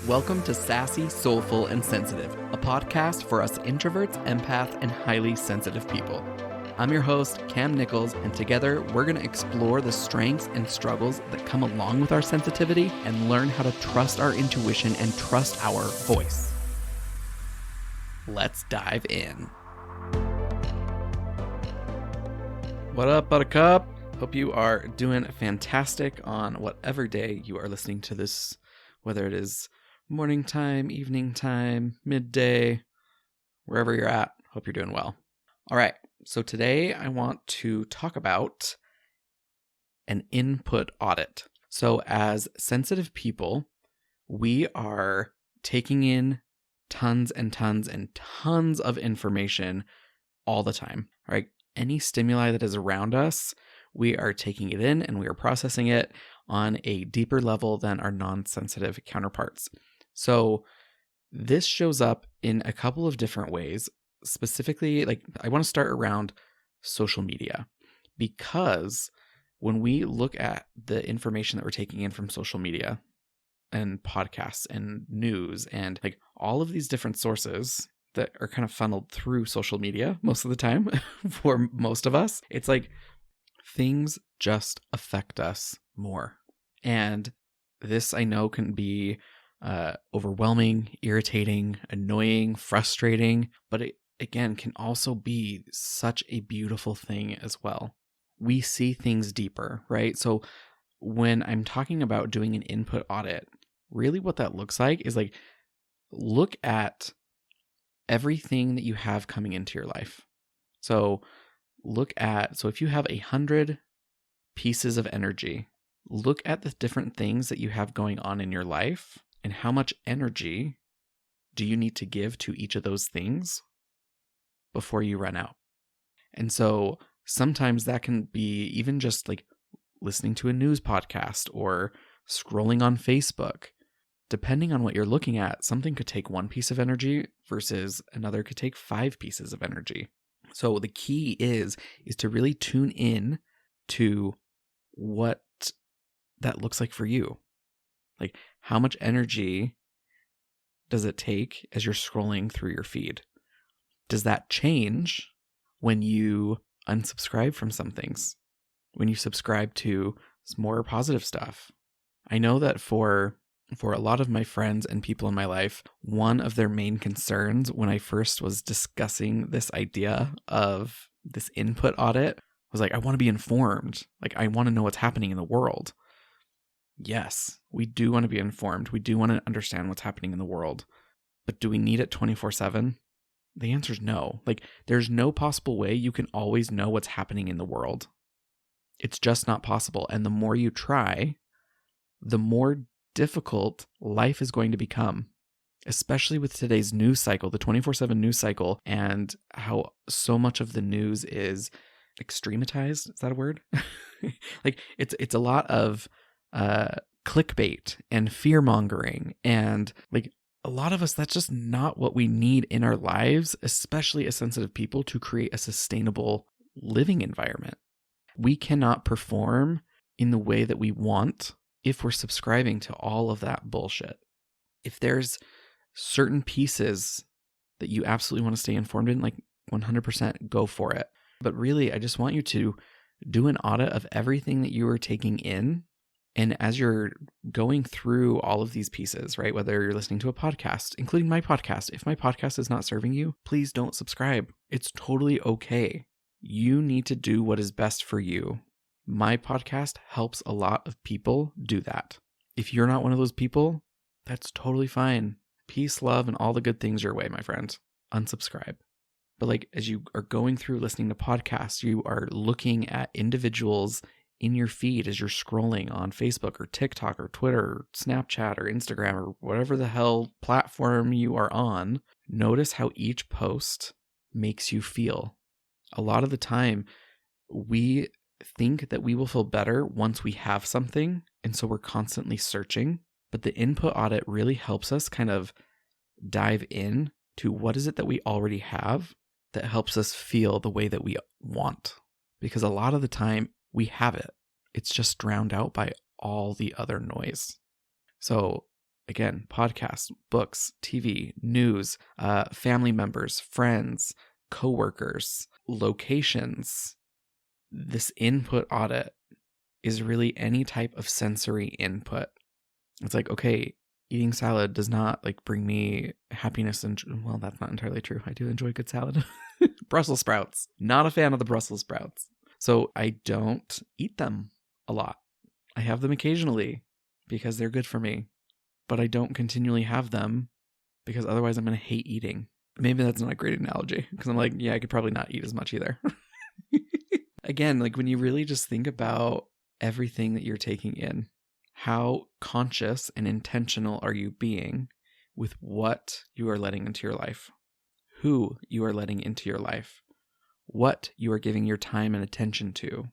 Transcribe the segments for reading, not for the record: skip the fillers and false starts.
Welcome to Sassy, Soulful, and Sensitive, a podcast for us introverts, empaths, and highly sensitive people. I'm your host, Cam Nichols, and together we're going to explore the strengths and struggles that come along with our sensitivity and learn how to trust our intuition and trust our voice. Let's dive in. What up, Buttercup? Hope you are doing fantastic on whatever day you are listening to this, whether it is morning time, evening time, midday, wherever you're at. Hope you're doing well. All right, so today I want to talk about an input audit. So as sensitive people, we are taking in tons and tons and tons of information all the time, right? Any stimuli that is around us, we are taking it in and we are processing it on a deeper level than our non-sensitive counterparts. So this shows up in a couple of different ways. Specifically, I want to start around social media, because when we look at the information that we're taking in from social media and podcasts and news and all of these different sources that are kind of funneled through social media most of the time for most of us, it's like things just affect us more. And this, I know, can be overwhelming, irritating, annoying, frustrating, but it, again, can also be such a beautiful thing as well. We see things deeper, right? So when I'm talking about doing an input audit, really what that looks like is look at everything that you have coming into your life. So if you have 100 pieces of energy, look at the different things that you have going on in your life and how much energy do you need to give to each of those things before you run out. And so sometimes that can be even just listening to a news podcast or scrolling on Facebook. Depending on what you're looking at, something could take 1 piece of energy versus another could take 5 pieces of energy. So the key is to really tune in to what that looks like for you. How much energy does it take as you're scrolling through your feed? Does that change when you unsubscribe from some things? When you subscribe to more positive stuff? I know that for a lot of my friends and people in my life, one of their main concerns when I first was discussing this idea of this input audit was I want to be informed. I want to know what's happening in the world. Yes, we do want to be informed. We do want to understand what's happening in the world. But do we need it 24/7? The answer is no. There's no possible way you can always know what's happening in the world. It's just not possible. And the more you try, the more difficult life is going to become, especially with today's news cycle, the 24/7 news cycle, and how so much of the news is extrematized. Is that a word? It's a lot of clickbait and fear mongering, and a lot of us, that's just not what we need in our lives, especially as sensitive people, to create a sustainable living environment. We cannot perform in the way that we want if we're subscribing to all of that bullshit. If there's certain pieces that you absolutely want to stay informed in, 100% go for it. But really, I just want you to do an audit of everything that you are taking in. And as you're going through all of these pieces, right, whether you're listening to a podcast, including my podcast, if my podcast is not serving you, please don't subscribe. It's totally okay. You need to do what is best for you. My podcast helps a lot of people do that. If you're not one of those people, that's totally fine. Peace, love, and all the good things your way, my friend. Unsubscribe. But as you are going through listening to podcasts, you are looking at individuals in your feed as you're scrolling on Facebook or TikTok or Twitter or Snapchat or Instagram or whatever the hell platform you are on. Notice how each post makes you feel. A lot of the time, we think that we will feel better once we have something, and so we're constantly searching. But the input audit really helps us kind of dive in to what is it that we already have that helps us feel the way that we want. Because a lot of the time, we have it. It's just drowned out by all the other noise. So Again, podcasts, books, TV, news, family members, friends, coworkers, locations. This input audit is really any type of sensory input. It's like, okay, eating salad does not like bring me happiness and, well, that's not entirely true. I do enjoy good salad. Brussels sprouts. Not a fan of the Brussels sprouts. So I don't eat them a lot. I have them occasionally because they're good for me, but I don't continually have them because otherwise I'm going to hate eating. Maybe that's not a great analogy because I'm like, yeah, I could probably not eat as much either. Again, like when you really just think about everything that you're taking in, how conscious and intentional are you being with what you are letting into your life, who you are letting into your life, what you are giving your time and attention to,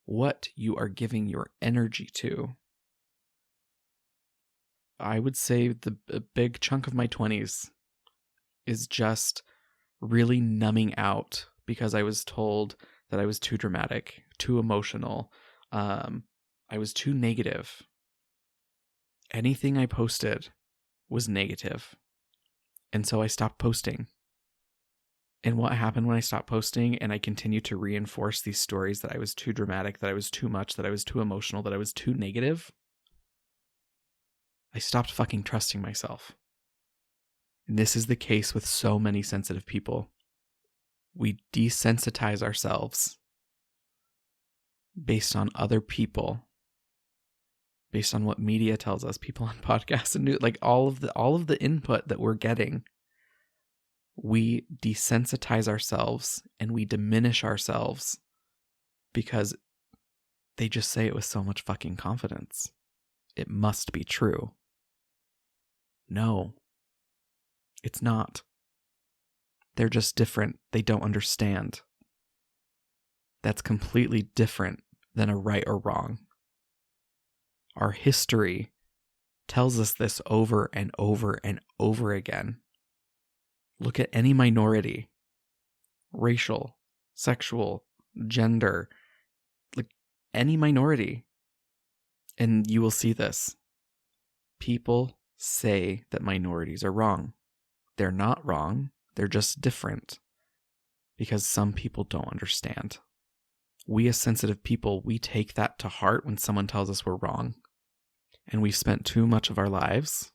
what you are giving your energy to. I would say a big chunk of my 20s is just really numbing out because I was told that I was too dramatic, too emotional. I was too negative. Anything I posted was negative. And so I stopped posting. And what happened when I stopped posting and I continued to reinforce these stories that I was too dramatic, that I was too much, that I was too emotional, that I was too negative? I stopped fucking trusting myself. And this is the case with so many sensitive people. We desensitize ourselves based on other people, based on what media tells us, people on podcasts and news, like all of the input that we're getting. We desensitize ourselves and we diminish ourselves because they just say it with so much fucking confidence. It must be true. No, it's not. They're just different. They don't understand. That's completely different than a right or wrong. Our history tells us this over and over and over again. Look at any minority, racial, sexual, gender, like any minority, and you will see this. People say that minorities are wrong. They're not wrong. They're just different because some people don't understand. We as sensitive people, we take that to heart when someone tells us we're wrong. And we've spent too much of our lives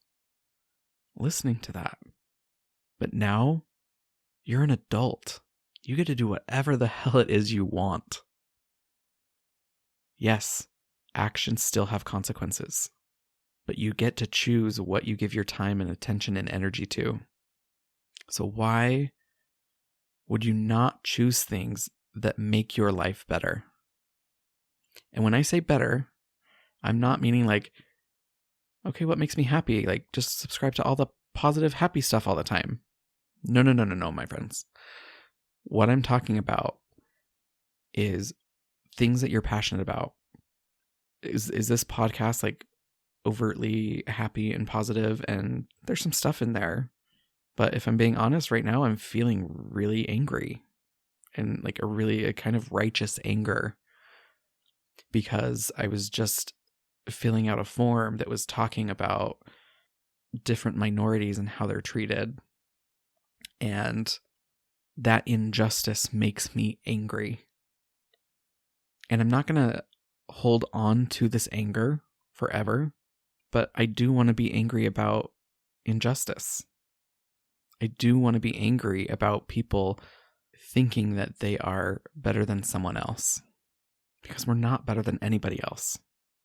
listening to that. But now, you're an adult. You get to do whatever the hell it is you want. Yes, actions still have consequences. But you get to choose what you give your time and attention and energy to. So why would you not choose things that make your life better? And when I say better, I'm not meaning like, okay, what makes me happy? Like, just subscribe to all the positive, happy stuff all the time. No, my friends. What I'm talking about is things that you're passionate about. Is this podcast like overtly happy and positive? And there's some stuff in there. But if I'm being honest right now, I'm feeling really angry and like a kind of righteous anger because I was just filling out a form that was talking about different minorities and how they're treated. And that injustice makes me angry. And I'm not going to hold on to this anger forever, but I do want to be angry about injustice. I do want to be angry about people thinking that they are better than someone else because we're not better than anybody else.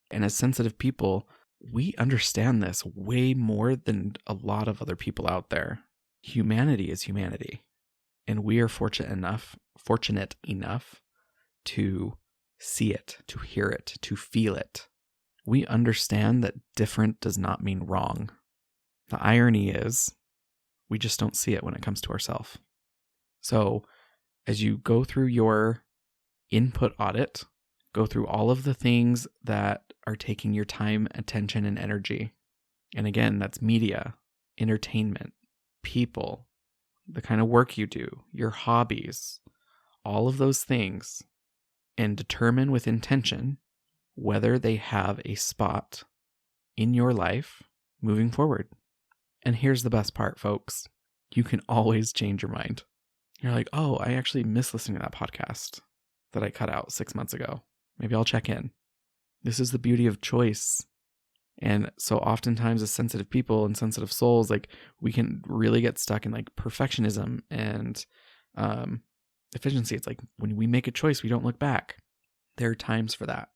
And as sensitive people, we understand this way more than a lot of other people out there. Humanity is humanity. And we are fortunate enough to see it, to hear it, to feel it. We understand that different does not mean wrong. The irony is, we just don't see it when it comes to ourselves. So, as you go through your input audit, go through all of the things that are taking your time, attention, and energy. And again, that's media, entertainment, people, the kind of work you do, your hobbies, all of those things, and determine with intention whether they have a spot in your life, moving forward. And here's the best part, folks. You can always change your mind. You're like, oh, I actually miss listening to that podcast that I cut out 6 months ago. Maybe I'll check in. This is the beauty of choice. And so oftentimes as sensitive people and sensitive souls, like we can really get stuck in like perfectionism and efficiency. It's like when we make a choice, we don't look back. There are times for that.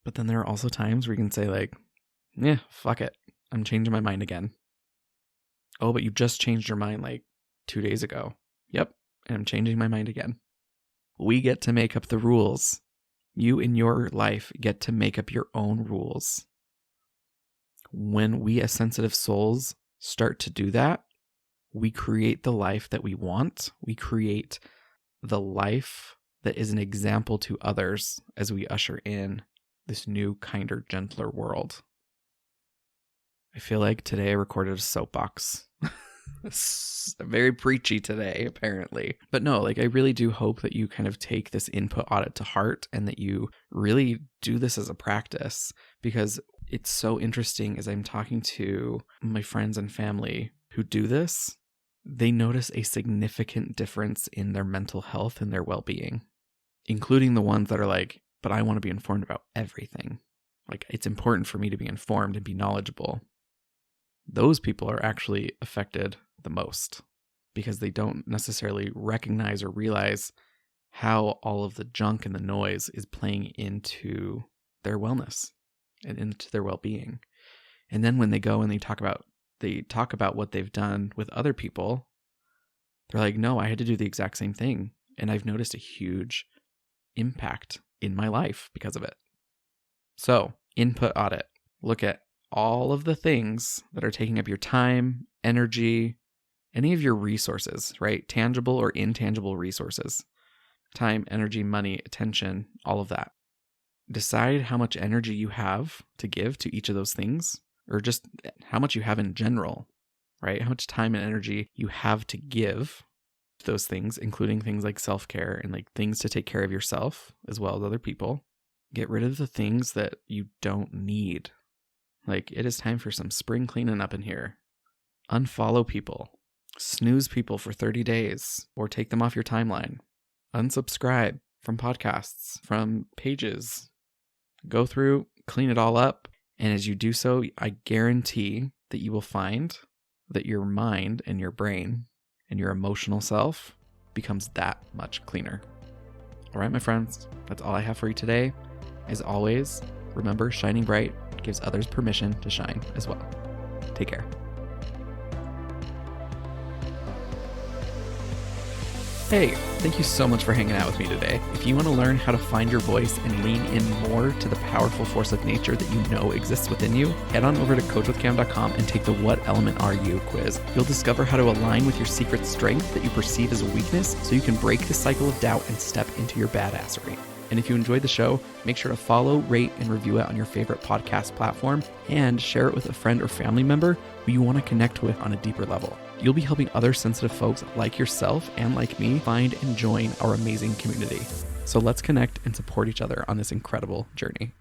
But then there are also times where you can say like, yeah, fuck it. I'm changing my mind again. Oh, but you just changed your mind like 2 days ago. Yep. And I'm changing my mind again. We get to make up the rules. You in your life get to make up your own rules. When we as sensitive souls start to do that, we create the life that we want. We create the life that is an example to others as we usher in this new, kinder, gentler world. I feel like today I recorded a soapbox. Very preachy today, apparently. But no, like I really do hope that you kind of take this input audit to heart and that you really do this as a practice, because it's so interesting as I'm talking to my friends and family who do this, they notice a significant difference in their mental health and their well-being, including the ones that are like, but I want to be informed about everything. Like it's important for me to be informed and be knowledgeable. Those people are actually affected the most because they don't necessarily recognize or realize how all of the junk and the noise is playing into their wellness and into their well-being. And then when they go and they talk about what they've done with other people, they're like, no, I had to do the exact same thing. And I've noticed a huge impact in my life because of it. So, input audit. Look at all of the things that are taking up your time, energy, any of your resources, right? Tangible or intangible resources. Time, energy, money, attention, all of that. Decide how much energy you have to give to each of those things, or just how much you have in general, right? How much time and energy you have to give to those things, including things like self-care and like things to take care of yourself as well as other people. Get rid of the things that you don't need. Like, it is time for some spring cleaning up in here. Unfollow people. Snooze people for 30 days or take them off your timeline. Unsubscribe from podcasts, from pages. Go through, clean it all up. And as you do so, I guarantee that you will find that your mind and your brain and your emotional self becomes that much cleaner. All right, my friends, that's all I have for you today. As always, remember, shining bright gives others permission to shine as well. Take care. Hey, thank you so much for hanging out with me today. If you want to learn how to find your voice and lean in more to the powerful force of nature that you know exists within you, head on over to coachwithcam.com and take the What Element Are You quiz. You'll discover how to align with your secret strength that you perceive as a weakness so you can break the cycle of doubt and step into your badassery. And if you enjoyed the show, make sure to follow, rate, and review it on your favorite podcast platform and share it with a friend or family member who you want to connect with on a deeper level. You'll be helping other sensitive folks like yourself and like me find and join our amazing community. So let's connect and support each other on this incredible journey.